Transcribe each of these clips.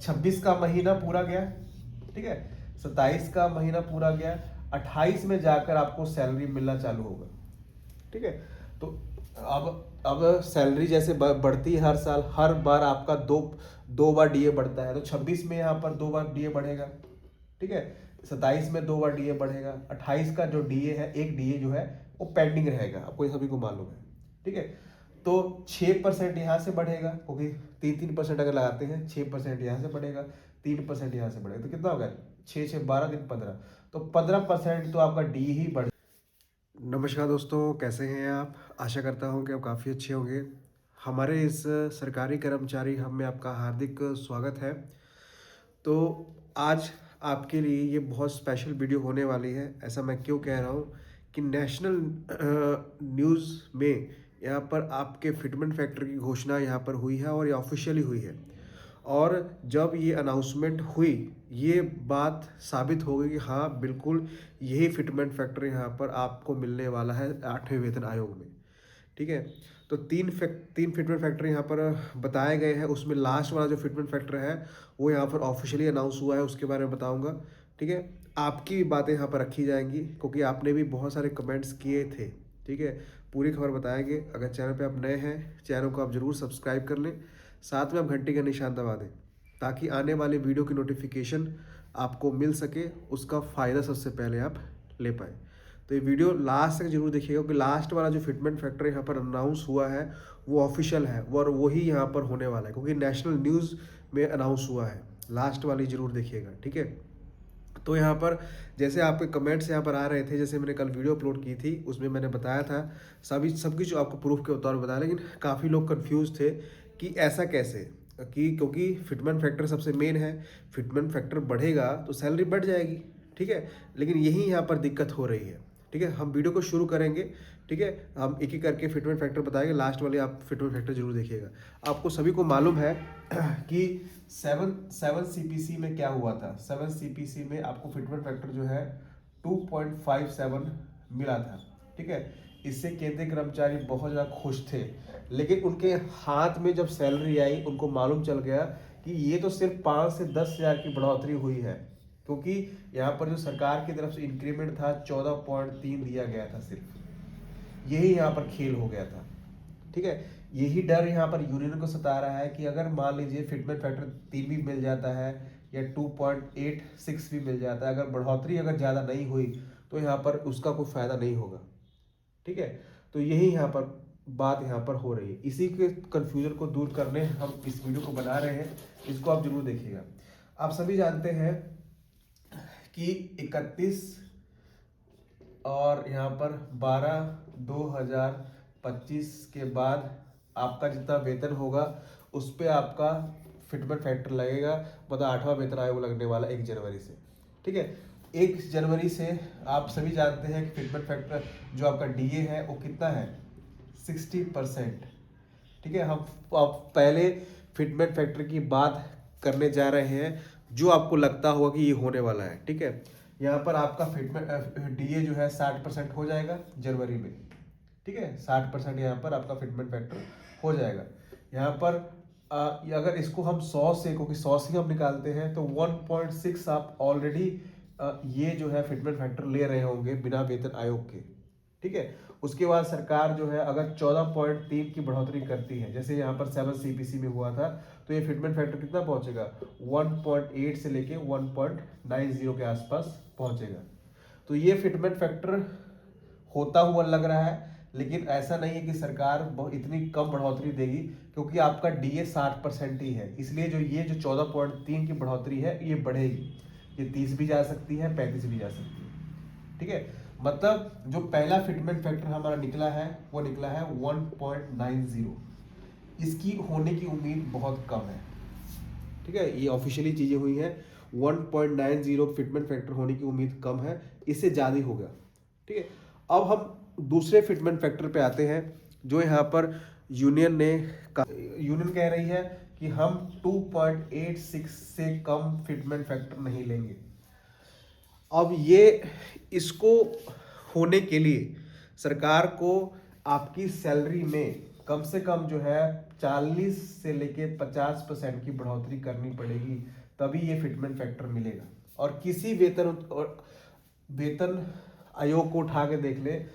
26 का महीना पूरा गया, ठीक है, 27 का महीना पूरा गया, 28 में जाकर आपको सैलरी मिलना चालू होगा, ठीक है। तो अब सैलरी जैसे बढ़ती है हर साल, हर बार आपका दो बार डीए बढ़ता है, तो 26 में यहाँ पर 2 बार डीए बढ़ेगा, ठीक है, 27 में 2 बार डीए बढ़ेगा, 28 का जो डीए है, एक डीए जो है वो पेंडिंग रहेगा, आपको सभी को मालूम है, ठीक है। तो 6% यहाँ से बढ़ेगा, क्योंकि 3% अगर लगाते हैं, 6% यहाँ से बढ़ेगा, 3% यहाँ से बढ़ेगा, तो कितना होगा, 6 6 12 3 15, तो 15% तो आपका डी ही बढ़। नमस्कार दोस्तों, कैसे हैं आप? आशा करता हूं कि आप काफ़ी अच्छे होंगे। हमारे इस सरकारी कर्मचारी हम में आपका हार्दिक स्वागत है। तो आज आपके लिए ये बहुत स्पेशल वीडियो होने वाली है। ऐसा मैं क्यों कह रहा हूँ कि नेशनल न्यूज़ में यहाँ पर आपके फिटमेंट फैक्टर की घोषणा यहाँ पर हुई है और ये ऑफिशियली हुई है। और जब ये अनाउंसमेंट हुई, ये बात साबित हो गई कि हाँ बिल्कुल यही फिटमेंट फैक्टर यहाँ पर आपको मिलने वाला है 8वें वेतन आयोग में, ठीक है। तो तीन फिटमेंट फैक्टर यहाँ पर बताए गए हैं, उसमें लास्ट वाला जो फिटमेंट फैक्टर है वो यहाँ पर ऑफिशियली अनाउंस हुआ है, उसके बारे में बताऊँगा, ठीक है। आपकी बातें यहाँ पर रखी जाएंगी क्योंकि आपने भी बहुत सारे कमेंट्स किए थे, ठीक है। पूरी खबर बताएंगे। अगर चैनल पे आप नए हैं, चैनल को आप ज़रूर सब्सक्राइब कर लें, साथ में आप घंटी का निशान दबा दें ताकि आने वाले वीडियो की नोटिफिकेशन आपको मिल सके, उसका फ़ायदा सबसे पहले आप ले पाएँ। तो ये वीडियो लास्ट तक जरूर देखिएगा क्योंकि लास्ट वाला जो फिटमेंट फैक्टर यहाँ पर अनाउंस हुआ है वो ऑफिशियल है और वही यहाँ पर होने वाला है क्योंकि नेशनल न्यूज़ में अनाउंस हुआ है। लास्ट वाली जरूर देखिएगा, ठीक है। तो यहाँ पर जैसे आपके कमेंट्स यहाँ पर आ रहे थे, जैसे मैंने कल वीडियो अपलोड की थी उसमें मैंने बताया था सब कुछ आपको प्रूफ के तौर पर बताया, लेकिन काफ़ी लोग कंफ्यूज थे कि ऐसा कैसे, कि क्योंकि फिटमेंट फैक्टर सबसे मेन है, फिटमेंट फैक्टर बढ़ेगा तो सैलरी बढ़ जाएगी, ठीक है। लेकिन यही यहाँ पर दिक्कत हो रही है, ठीक है। हम वीडियो को शुरू करेंगे, ठीक है। हम एक एक करके फिटमेंट फैक्टर बताएंगे, लास्ट वाले आप फिटमेंट फैक्टर जरूर देखिएगा। आपको सभी को मालूम है कि 7 सीपीसी में क्या हुआ था। 7 सीपीसी में आपको फिटमेंट फैक्टर जो है 2.57 मिला था, ठीक है। इससे केंद्रीय कर्मचारी बहुत ज़्यादा खुश थे, लेकिन उनके हाथ में जब सैलरी आई उनको मालूम चल गया कि ये तो सिर्फ 5 से 10 हज़ार की बढ़ोतरी हुई है, क्योंकि यहाँ पर जो सरकार की तरफ से इंक्रीमेंट था 14.3 दिया गया था, सिर्फ यही यहाँ पर खेल हो गया था, ठीक है। यही डर यहाँ पर यूनियन को सता रहा है कि अगर मान लीजिए फिटमेंट फैक्टर 3 भी मिल जाता है या 2.86 भी मिल जाता है, अगर बढ़ोतरी अगर ज़्यादा नहीं हुई तो यहाँ पर उसका कोई फायदा नहीं होगा, ठीक है। तो यही यहाँ पर बात यहाँ पर हो रही है। इसी के कंफ्यूजन को दूर करने हम इस वीडियो को बना रहे हैं, इसको आप जरूर देखिएगा। आप सभी जानते हैं कि 31 और यहाँ पर 12/2025 के बाद आपका जितना वेतन होगा उस पर आपका फिटमेंट फैक्टर लगेगा, मतलब 8वां वेतन आयोग लगने वाला 1 जनवरी से, ठीक है। 1 जनवरी से आप सभी जानते हैं कि फिटमेंट फैक्टर जो आपका डीए है वो कितना है, 60%, ठीक है। हम आप पहले फिटमेंट फैक्टर की बात करने जा रहे हैं जो आपको लगता होगा कि ये होने वाला है, ठीक है। यहाँ पर आपका फिटमेंट डीए जो है 60% हो जाएगा जनवरी में, ठीक है। 60% यहाँ पर आपका फिटमेंट फैक्टर हो जाएगा। यहाँ पर अगर इसको हम 100 से, क्योंकि 100 से हम निकालते हैं, तो 1.6 आप ऑलरेडी ये जो है फिटमेंट फैक्टर ले रहे होंगे बिना वेतन आयोग के, ठीक है। उसके बाद सरकार जो है अगर 14.3 की बढ़ोतरी करती है, जैसे यहाँ पर 7 सीपीसी में हुआ था, तो ये फिटमेंट फैक्टर कितना पहुंचेगा, 1.8 से लेके 1.90 के आसपास पहुंचेगा। तो ये फिटमेंट फैक्टर होता हुआ लग रहा है, लेकिन ऐसा नहीं है कि सरकार इतनी कम बढ़ोतरी देगी, क्योंकि आपका डीए 60% ही है, इसलिए जो 14.3 की बढ़ोतरी है ये बढ़ेगी, ये 30 भी जा सकती है, 35 भी जा सकती है, ठीक है। मतलब जो पहला फिटमेंट फैक्टर हमारा निकला है वो निकला है 1.90, इसकी होने की उम्मीद बहुत कम है, ठीक है। ये ऑफिशियली चीजें हुई हैं, 1.90 फिटमेंट फैक्टर होने की उम्मीद कम है, इससे ज़्यादा ही होगा, ठीक है। अब हम दूसरे फिटमेंट फैक्टर पे आते हैं जो यहाँ पर यूनियन कह रही है कि हम 2.86 से कम फिटमेंट फैक्टर नहीं लेंगे। अब ये इसको होने के लिए सरकार को आपकी सैलरी में कम से कम जो है 40 से लेके 50% की बढ़ोतरी करनी पड़ेगी, तभी ये फिटमेंट फैक्टर मिलेगा। और किसी वेतन आयोग को उठा के देख ले,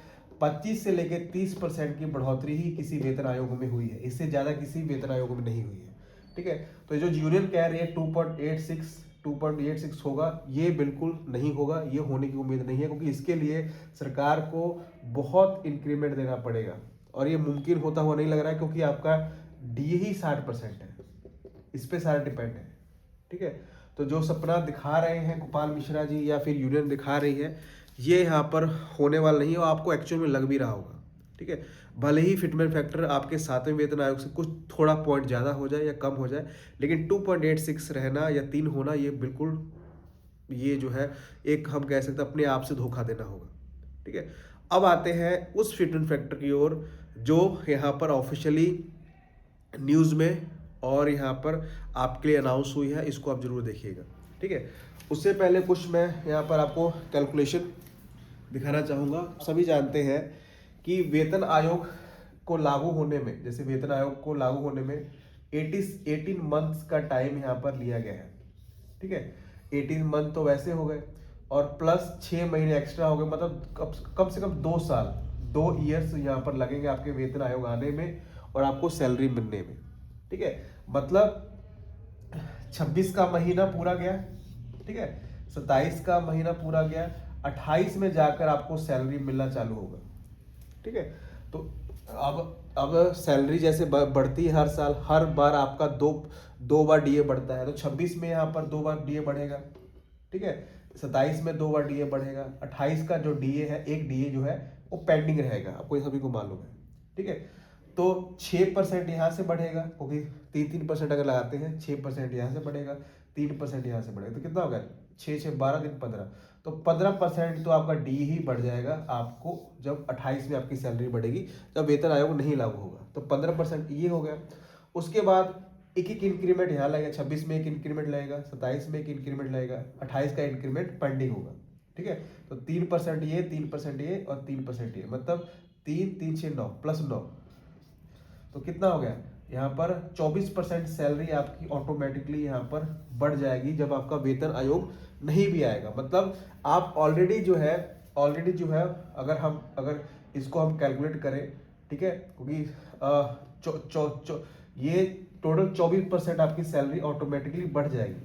25 से लेके 30% की बढ़ोतरी ही किसी वेतन आयोग में हुई है, इससे ज्यादा किसी वेतन आयोग में नहीं हुई है। ठीक है, तो जो यूनियन कह रही है 2.86 होगा, ये बिल्कुल नहीं होगा, ये होने की उम्मीद नहीं है, क्योंकि इसके लिए सरकार को बहुत इंक्रीमेंट देना पड़ेगा और ये मुमकिन होता हुआ नहीं लग रहा है, क्योंकि आपका डीए ही 60% है, इस पे सारा डिपेंड है। ठीक है, तो जो सपना दिखा रहे हैं गोपाल मिश्रा जी या फिर यूनियन दिखा रही है, ये यहाँ पर होने वाला नहीं है, और आपको एक्चुअल में लग भी रहा होगा। ठीक है, भले ही फिटमेंट फैक्टर आपके 7वें वेतन आयोग से कुछ थोड़ा पॉइंट ज़्यादा हो जाए या कम हो जाए, लेकिन 2.86 रहना या 3 होना, ये बिल्कुल, ये जो है एक हम कह सकते हैं अपने आप से धोखा देना होगा। ठीक है, अब आते हैं उस फिटमेंट फैक्टर की ओर जो यहाँ पर ऑफिशियली न्यूज़ में और यहाँ पर आपके लिए अनाउंस हुई है, इसको आप जरूर देखिएगा। ठीक है, उससे पहले कुछ मैं यहाँ पर आपको कैलकुलेशन दिखाना चाहूँगा। सभी जानते हैं कि वेतन आयोग को लागू होने में, जैसे वेतन आयोग को लागू होने में 18 मंथ्स का टाइम यहाँ पर लिया गया है। ठीक है, 18 मंथ तो वैसे हो गए और प्लस 6 महीने एक्स्ट्रा हो गए, मतलब कम से कम 2 साल, 2 ईयर्स यहाँ पर लगेंगे आपके वेतन आयोग आने में और आपको सैलरी मिलने में। ठीक है, मतलब 26 का महीना पूरा गया, ठीक है, 27 का महीना पूरा गया, 28 में जाकर आपको सैलरी मिलना चालू होगा। ठीक है, तो अब सैलरी जैसे बढ़ती है हर साल, हर बार आपका दो बार डीए बढ़ता है, तो 26 में यहाँ पर 2 बार डीए बढ़ेगा। ठीक है, 27 में 2 बार डीए बढ़ेगा, 28 का जो डीए है, एक डीए जो है वो पेंडिंग रहेगा, आपको ये सभी को मालूम है। ठीक है, तो 6% यहाँ से बढ़ेगा, क्योंकि 3% अगर लगाते हैं, 6% यहाँ से बढ़ेगा, 3% यहाँ से बढ़ेगा, तो कितना होगा 6 12 दिन 15, तो 15% तो आपका डी ही बढ़ जाएगा आपको जब 28 में आपकी सैलरी बढ़ेगी, जब वेतन आयोग नहीं लागू होगा, तो 15% ये हो गया। उसके बाद एक इंक्रीमेंट यहाँ लगेगा, 26 में एक इंक्रीमेंट लगेगा, 27 में एक इंक्रीमेंट लगेगा, 28 का इंक्रीमेंट पेंडिंग होगा। ठीक है, तो 3% ये, 3% ये और 3% ये, मतलब 3 3 6 9 प्लस 9, तो कितना हो गया यहाँ पर 24% सैलरी आपकी ऑटोमेटिकली यहाँ पर बढ़ जाएगी जब आपका वेतन आयोग नहीं भी आएगा। मतलब आप ऑलरेडी जो है अगर इसको हम कैलकुलेट करें, ठीक है, क्योंकि ये टोटल 24% आपकी सैलरी ऑटोमेटिकली बढ़ जाएगी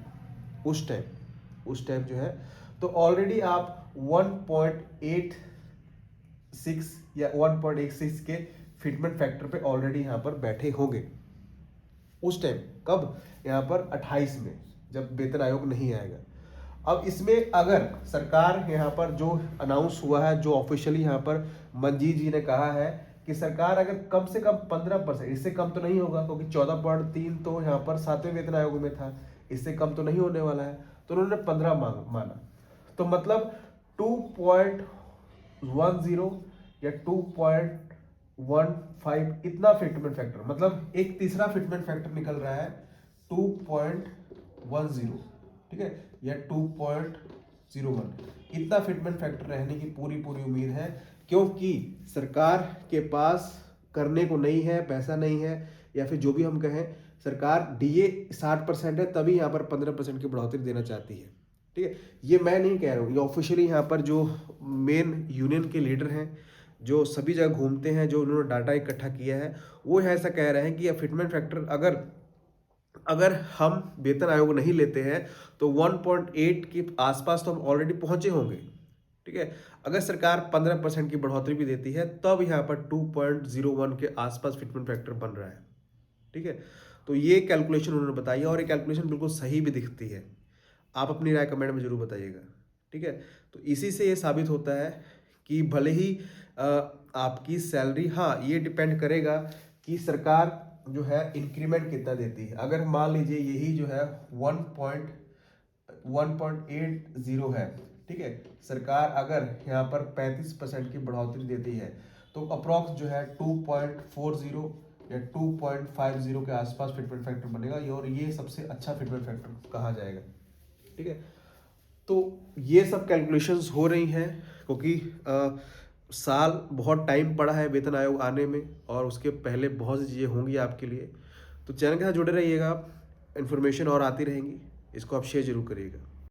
उस टाइम जो है, तो ऑलरेडी आप 1.86 या 1.86 के फिटमेंट फैक्टर पे ऑलरेडी यहाँ पर बैठे होंगे उस टाइम। कब? यहाँ पर 28 में, जब वेतन आयोग नहीं आएगा। अब इसमें अगर सरकार यहाँ पर जो अनाउंस हुआ है, जो ऑफिशियली यहाँ पर मंजीत जी ने कहा है कि सरकार अगर कम से कम 15%, इससे कम तो नहीं होगा क्योंकि 14.3 तो यहाँ पर 7वें वेतन आयोग में था, इससे कम तो नहीं होने वाला है, तो उन्होंने 15 माना, तो मतलब 2.10 या 2.15 इतना फिटमेंट फैक्टर, मतलब एक तीसरा फिटमेंट फैक्टर निकल रहा है 2.10, ठीक है, या 2.01, इतना फिटमेंट फैक्टर रहने की पूरी उम्मीद है, क्योंकि सरकार के पास करने को नहीं है, पैसा नहीं है, या फिर जो भी हम कहें, सरकार डीए 60% है तभी यहाँ पर 15% की बढ़ोतरी देना चाहती है। ठीक है, ये मैं नहीं कह रहा हूँ, ये ऑफिशियली यहाँ पर जो मेन यूनियन के लीडर हैं, जो सभी जगह घूमते हैं, जो उन्होंने डाटा इकट्ठा किया है, वो ऐसा कह रहे हैं कि यह फिटमेंट फैक्टर अगर हम वेतन आयोग नहीं लेते हैं तो 1.8 के आसपास तो हम ऑलरेडी पहुंचे होंगे। ठीक है, अगर सरकार 15% की बढ़ोतरी भी देती है तब यहाँ पर 2.01 के आसपास फिटमेंट फैक्टर बन रहा है। ठीक है, तो ये कैलकुलेशन उन्होंने बताई है और ये कैलकुलेशन बिल्कुल सही भी दिखती है। आप अपनी राय कमेंट में जरूर बताइएगा। ठीक है, तो इसी से ये साबित होता है कि भले ही आपकी सैलरी, हाँ ये डिपेंड करेगा कि सरकार जो है इंक्रीमेंट कितना देती है। अगर मान लीजिए यही जो है 1.80 है, ठीक है, सरकार अगर यहाँ पर 35% की बढ़ोतरी देती है तो अप्रॉक्स जो है 2.40 या 2.50 के आसपास फिटमेंट फैक्टर बनेगा, और ये सबसे अच्छा फिटमेंट फैक्टर कहा जाएगा। ठीक है, तो ये सब कैलकुलेशंस हो रही हैं क्योंकि साल बहुत टाइम पड़ा है वेतन आयोग आने में, और उसके पहले बहुत सी चीज़ें होंगी आपके लिए। तो चैनल के साथ जुड़े रहिएगा आप, इन्फॉर्मेशन और आती रहेंगी, इसको आप शेयर जरूर करिएगा।